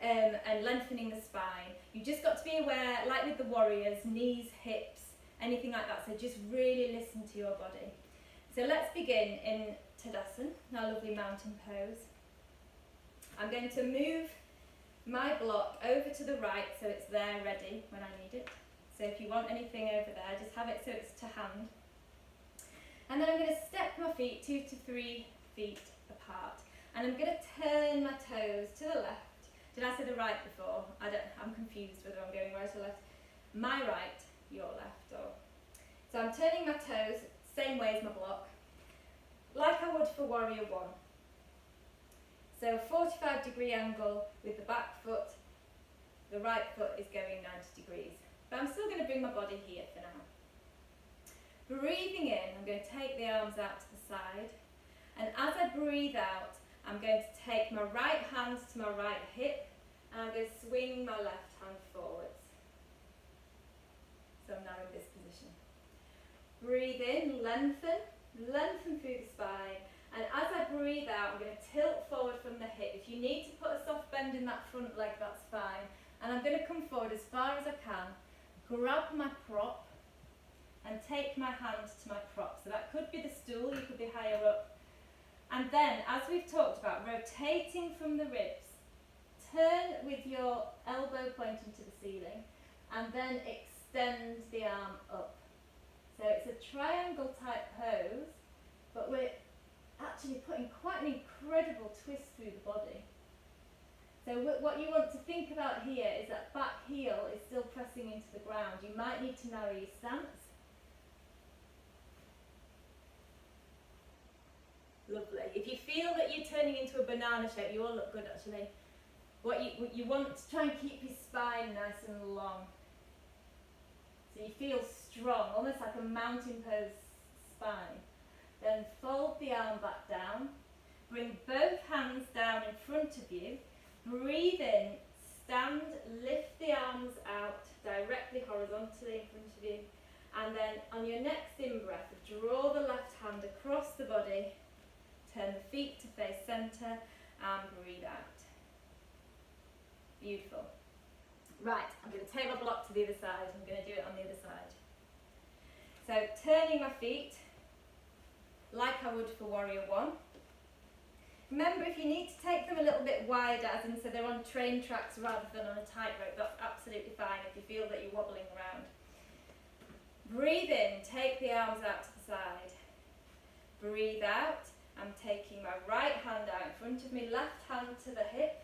and lengthening the spine. You just got to be aware, like with the warriors, knees, hips, anything like that. So just really listen to your body. So let's begin in Tadasana, our lovely mountain pose. I'm going to move my block over to the right so it's there ready when I need it. So if you want anything over there, just have it so it's to hand. And then I'm going to step my feet 2 to 3 feet apart. And I'm going to turn my toes to the left. Did I say the right before? I'm confused whether I'm going right or left. My right, your left. So I'm turning my toes, same way as my block, like I would for Warrior 1. So a 45-degree angle with the back foot, the right foot is going 90 degrees. But I'm still going to bring my body here for now. Breathing in, I'm going to take the arms out to the side. And as I breathe out, I'm going to take my right hand to my right hip and I'm going to swing my left hand forwards. So I'm now in this position. Breathe in, lengthen through the spine. And as I breathe out, I'm going to tilt forward from the hip. If you need to put a soft bend in that front leg, that's fine. And I'm going to come forward as far as I can, grab my prop, and take my hand to my prop. So that could be the stool, you could be higher up. And then, as we've talked about, rotating from the ribs, turn with your elbow pointing to the ceiling, and then extend the arm up. So it's a triangle type pose, but we're actually putting quite an incredible twist through the body. So what you want to think about here is that back heel is still pressing into the ground. You might need to narrow your stance. Lovely. If you feel that you're turning into a banana shape, you all look good actually. What you want to try and keep your spine nice and long. So you feel strong, almost like a mountain pose spine. Then fold the arm back down. Bring both hands down in front of you. Breathe in, stand, lift the arms out directly horizontally in front of you. And then on your next in-breath, draw the left hand across the body. Turn the feet to face centre and breathe out. Beautiful. Right, I'm going to take my block to the other side. I'm going to do it on the other side. So turning my feet like I would for Warrior One. Remember, if you need to take them a little bit wider, as in so they're on train tracks rather than on a tightrope, that's absolutely fine if you feel that you're wobbling around. Breathe in, take the arms out to the side. Breathe out. I'm taking my right hand out in front of me, left hand to the hip,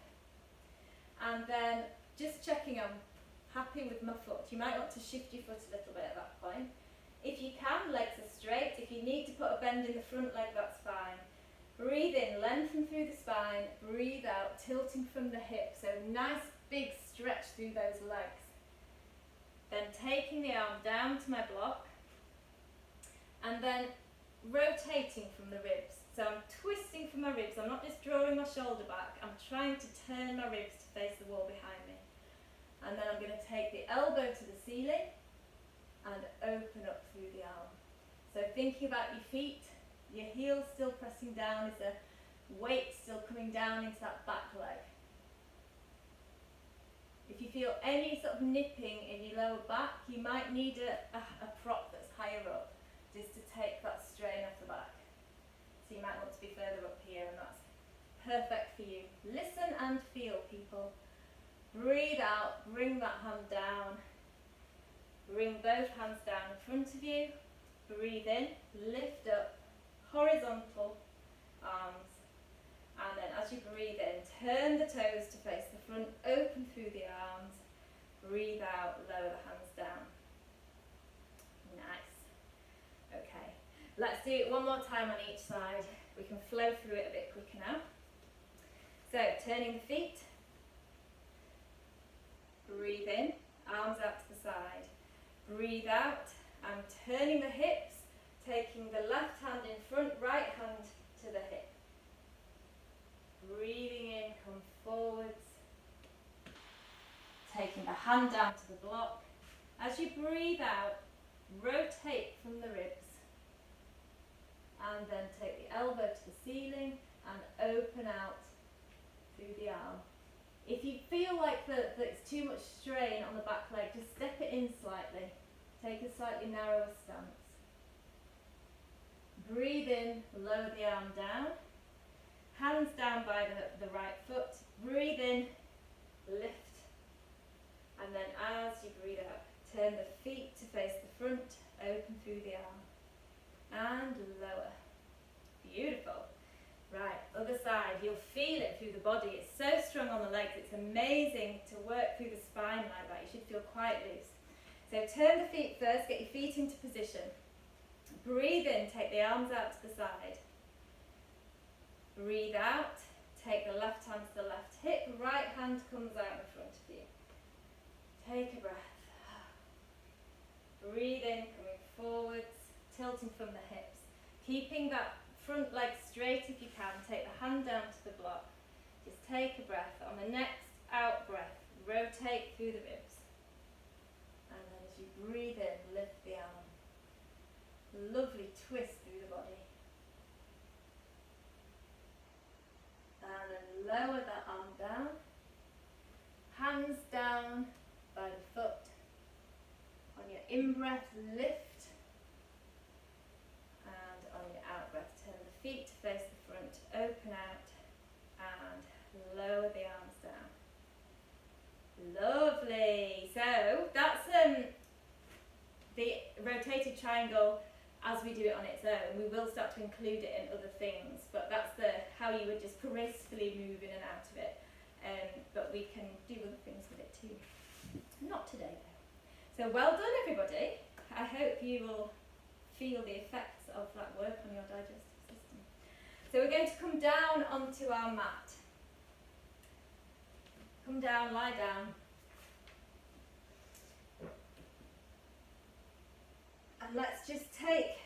and then just checking I'm happy with my foot. You might want to shift your foot a little bit at that point. If you can, legs are straight. If you need to put a bend in the front leg, that's fine. Breathe in, lengthen through the spine, breathe out, tilting from the hip, so nice big stretch through those legs. Then taking the arm down to my block, and then rotating from the ribs. So I'm twisting from my ribs, I'm not just drawing my shoulder back, I'm trying to turn my ribs to face the wall behind me. And then I'm going to take the elbow to the ceiling and open up through the arm. So thinking about your feet, your heels still pressing down, is the weight still coming down into that back leg. If you feel any sort of nipping in your lower back, you might need a prop that's higher up, just to take that strain off the back. So you might want to be further up here, and that's perfect for you. Listen and feel, people. Breathe out, bring that hand down. Bring both hands down in front of you. Breathe in, lift up, horizontal arms. And then as you breathe in, turn the toes to face the front, open through the arms. Breathe out, lower the hands down. Nice. Okay, let's do it one more time on each side. We can flow through it a bit quicker now. So, turning the feet. Breathe in, arms out to the side. Breathe out, I'm turning the hips, taking the left hand in front, right hand to the hip. Breathing in, come forwards. Taking the hand down to the block. As you breathe out, rotate from the ribs. And then take the elbow to the ceiling and open out through the arm. If you feel like that it's too much strain on the back leg, just step it in slightly. Take a slightly narrower stance. Breathe in, lower the arm down. Hands down by the right foot. Breathe in, lift. And then as you breathe out, turn the feet to face the front, open through the arm. And lower. Beautiful. Right, other side. You'll feel it through the body. It's so strong on the legs. It's amazing to work through the spine like that. You should feel quite loose. So turn the feet first. Get your feet into position. Breathe in. Take the arms out to the side. Breathe out. Take the left hand to the left hip. Right hand comes out in front of you. Take a breath. Breathe in, coming forwards, tilting from the hips. Keeping that front leg straight if you can. Take the hand down to the block. Just take a breath. On the next out breath, rotate through the ribs. And then as you breathe in, lift the arm. Lovely twist through the body. And then lower that arm down. Hands down by the foot. On your in-breath, lift. And on your out-breath, turn the feet to face the front, open out, and lower the arms down. Lovely. So that's the rotated triangle as we do it on its own. We will start to include it in other things, but that's how you would just gracefully move in and out of it. But we can do other things with it too. Not today though. So well done everybody. I hope you will feel the effects of that work on your digestive system. So we're going to come down onto our mat. Come down, lie down. And let's just take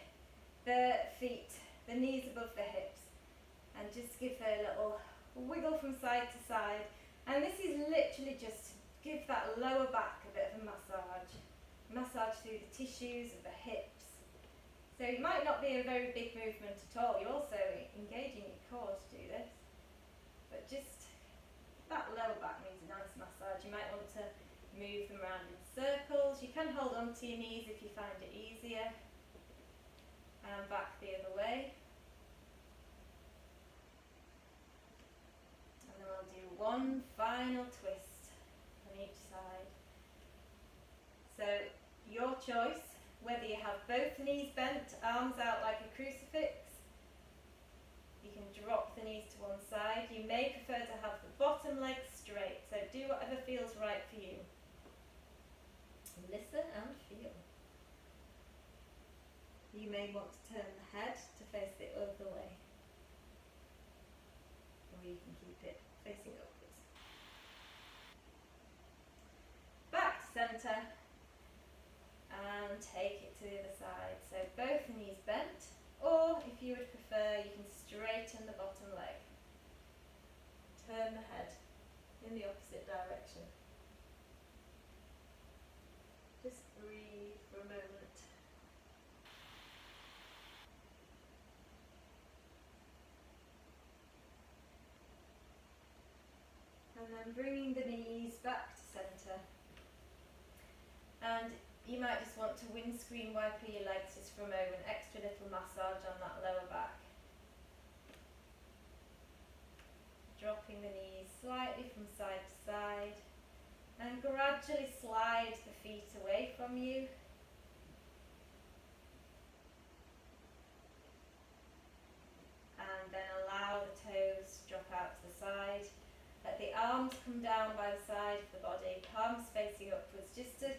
the feet, the knees above the hips, and just give a little wiggle from side to side. And this is literally just give that lower back a bit of a massage. Massage through the tissues of the hips. So it might not be a very big movement at all. You're also engaging your core to do this. But just that lower back needs a nice massage. You might want to move them around in circles. You can hold on to your knees if you find it easier. And back the other way. And then we'll do one final twist on each side. So your choice, whether you have both knees bent, arms out like a crucifix. You can drop the knees to one side. You may prefer to have the bottom leg straight, so do whatever feels right for you. Listen and feel. You may want to turn the head to face the other way. Or you can keep it facing upwards. Back to centre. And take it to the other side. So both knees bent. Or if you would prefer, you can straighten the bottom leg. Turn the head in the opposite direction. Just breathe for a moment. And then bringing the knees back to centre. And you might just want to windscreen wiper your legs just for a moment, extra little massage on that lower back. Dropping the knees slightly from side to side and gradually slide the feet away from you. And then allow the toes to drop out to the side. Let the arms come down by the side of the body, palms facing upwards, just to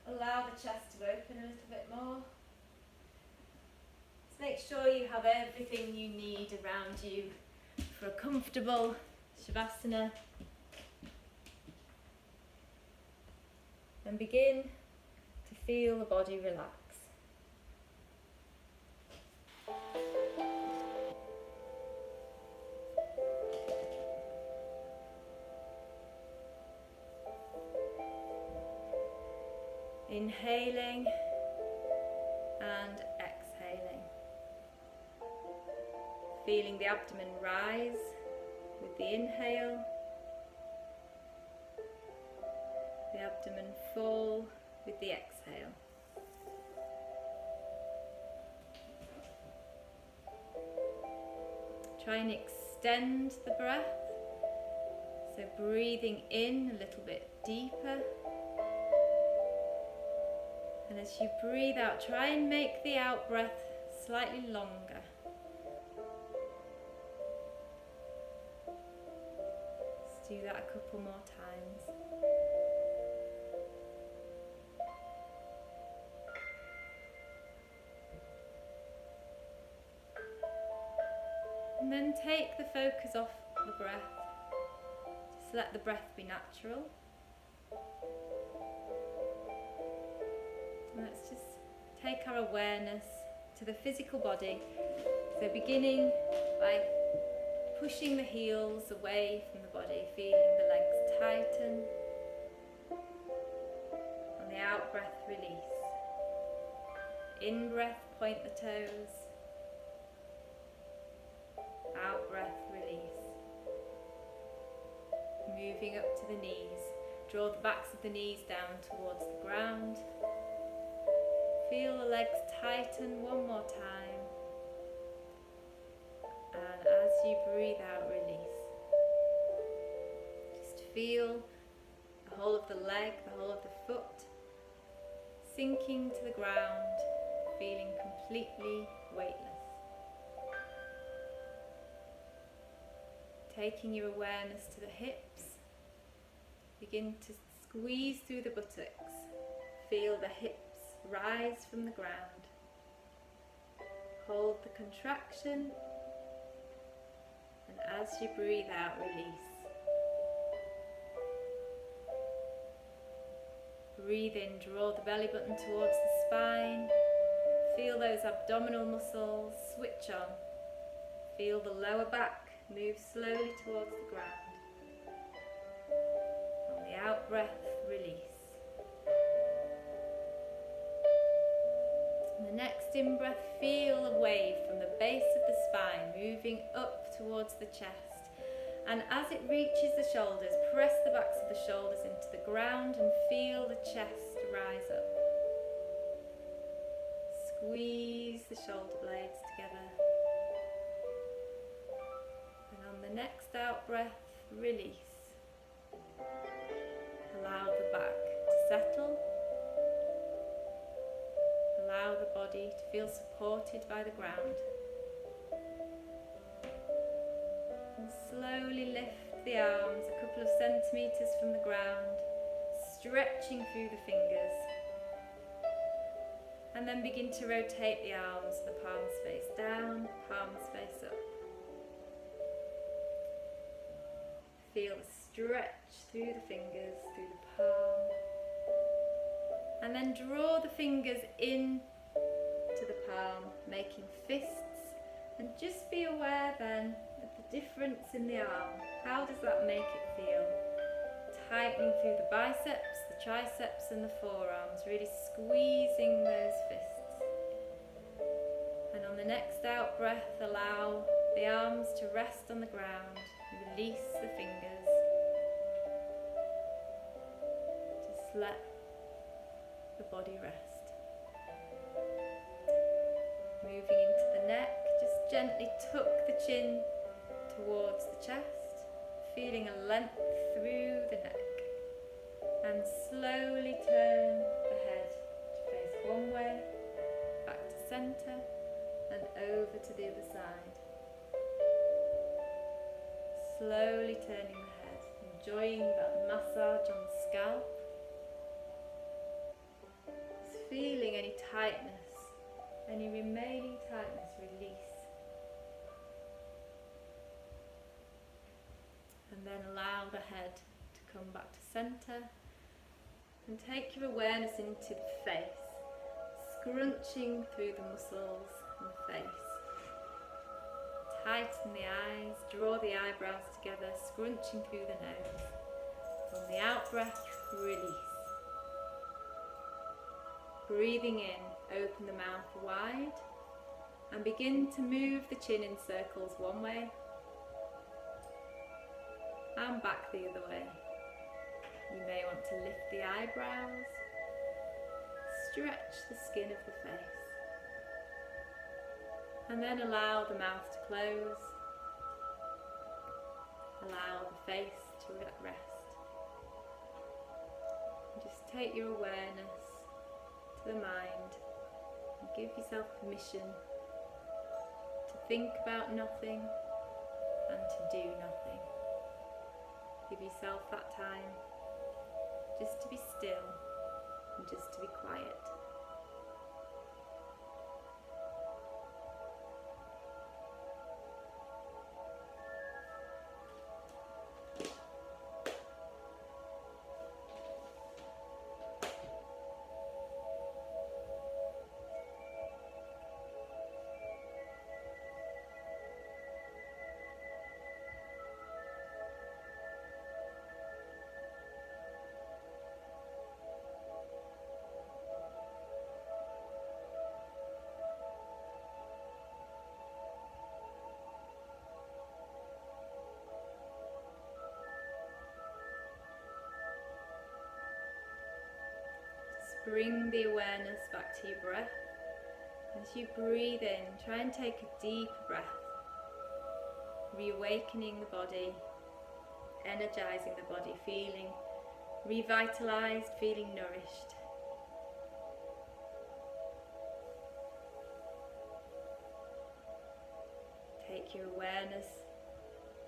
allow the chest to open a little bit more. Just make sure you have everything you need around you for a comfortable Shavasana. And begin to feel the body relax. Inhaling and exhaling. Feeling the abdomen rise with the inhale, the abdomen fall with the exhale. Try and extend the breath, so breathing in a little bit deeper. And as you breathe out, try and make the out breath slightly longer. Let's do that a couple more times. And then take the focus off the breath. Just let the breath be natural. Let's just take our awareness to the physical body. So beginning by pushing the heels away from the body, feeling the legs tighten. On the out breath, release. In breath, point the toes. Out breath, release. Moving up to the knees. Draw the backs of the knees down towards the ground. Feel the legs tighten one more time. And as you breathe out, release. Just feel the whole of the leg, the whole of the foot sinking to the ground, feeling completely weightless. Taking your awareness to the hips, begin to squeeze through the buttocks. Feel the hips rise from the ground. Hold the contraction, and as you breathe out, release. Breathe in, draw the belly button towards the spine. Feel those abdominal muscles switch on. Feel the lower back move slowly towards the ground. On the out breath, release. On the next in breath, feel a wave from the base of the spine moving up towards the chest. And as it reaches the shoulders, press the backs of the shoulders into the ground and feel the chest rise up. Squeeze the shoulder blades together. And on the next out breath, release. Allow the back to settle. Allow the body to feel supported by the ground. And slowly lift the arms a couple of centimetres from the ground, stretching through the fingers. And then begin to rotate the arms, the palms face down, palms face up. Feel the stretch through the fingers, through the palm. And then draw the fingers in to the palm, making fists. And just be aware then of the difference in the arm. How does that make it feel? Tightening through the biceps, the triceps and the forearms, really squeezing those fists. And on the next out breath, allow the arms to rest on the ground. Release the fingers. Just let the body rest. Moving into the neck, just gently tuck the chin towards the chest, feeling a length through the neck. And slowly turn the head to face one way, back to centre, and over to the other side. Slowly turning the head, enjoying that massage on the scalp. Just feeling any tightness, any remaining tightness, release. And then allow the head to come back to centre. And take your awareness into the face, scrunching through the muscles and the face. Tighten the eyes, draw the eyebrows together, scrunching through the nose. On the out breath, release. Breathing in, open the mouth wide and begin to move the chin in circles one way and back the other way. You may want to lift the eyebrows, stretch the skin of the face, and then allow the mouth to close, allow the face to rest. And just take your awareness to the mind and give yourself permission to think about nothing and to do nothing. Give yourself that time just to be still and just to be quiet. bring the awareness back to your breath. As you breathe in, try and take a deep breath, reawakening the body, energizing the body, feeling revitalized, feeling nourished. Take your awareness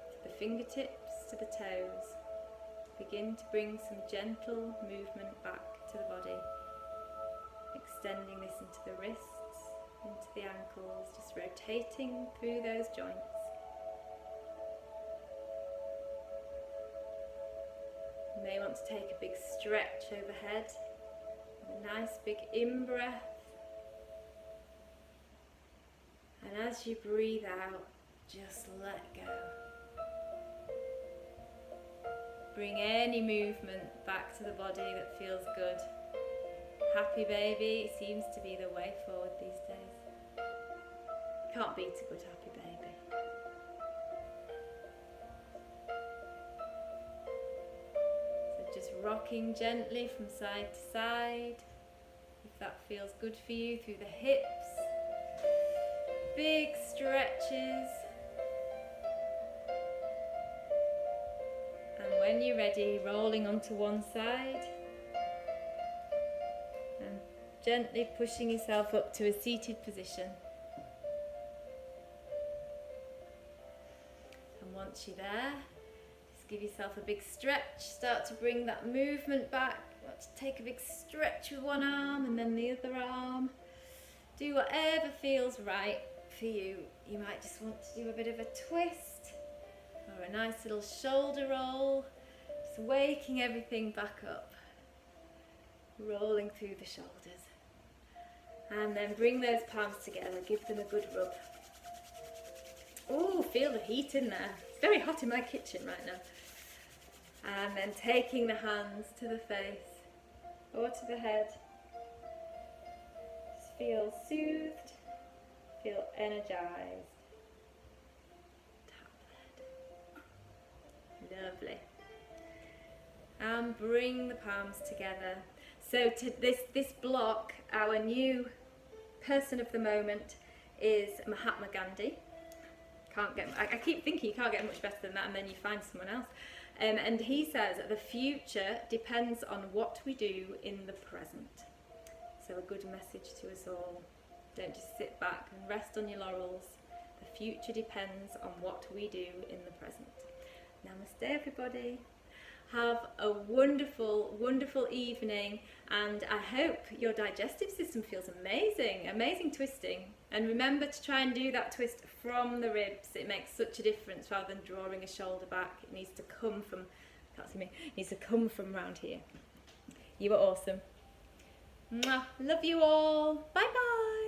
to the fingertips, to the toes. Begin to bring some gentle movement back to the body. Extending this into the wrists, into the ankles, just rotating through those joints. You may want to take a big stretch overhead, with a nice big in-breath. And as you breathe out, just let go. Bring any movement back to the body that feels good. Happy baby seems to be the way forward these days. Can't beat a good happy baby. So just rocking gently from side to side. If that feels good for you, through the hips. Big stretches. And when you're ready, rolling onto one side. And gently pushing yourself up to a seated position. And once you're there, just give yourself a big stretch. Start to bring that movement back. Want to take a big stretch with one arm and then the other arm. Do whatever feels right for you. You might just want to do a bit of a twist or a nice little shoulder roll. Just waking everything back up. Rolling through the shoulders. And then bring those palms together. Give them a good rub. Oh, feel the heat in there. It's very hot in my kitchen right now. And then taking the hands to the face or to the head. Just feel soothed. Feel energized. Tap the head. Lovely. And bring the palms together. So to this block, our new person of the moment is Mahatma Gandhi. I keep thinking you can't get much better than that, and then you find someone else. And he says the future depends on what we do in the present. So a good message to us all. Don't just sit back and rest on your laurels. The future depends on what we do in the present. Namaste, everybody. Have a wonderful, wonderful evening, and I hope your digestive system feels amazing, amazing twisting. And remember to try and do that twist from the ribs. It makes such a difference rather than drawing a shoulder back. It needs to come from, can't see me, it needs to come from around here. You are awesome. Mwah. Love you all. Bye bye.